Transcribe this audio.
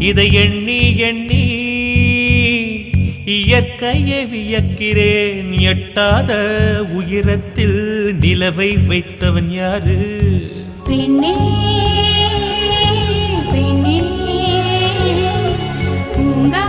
இதை எண்ணி எண்ணி இயற்கையை வியக்கிறேன். எட்டாத உயரத்தில் நிலவை வைத்தவன் யாரு? பெண்ணே பெண்ணே பூங்கா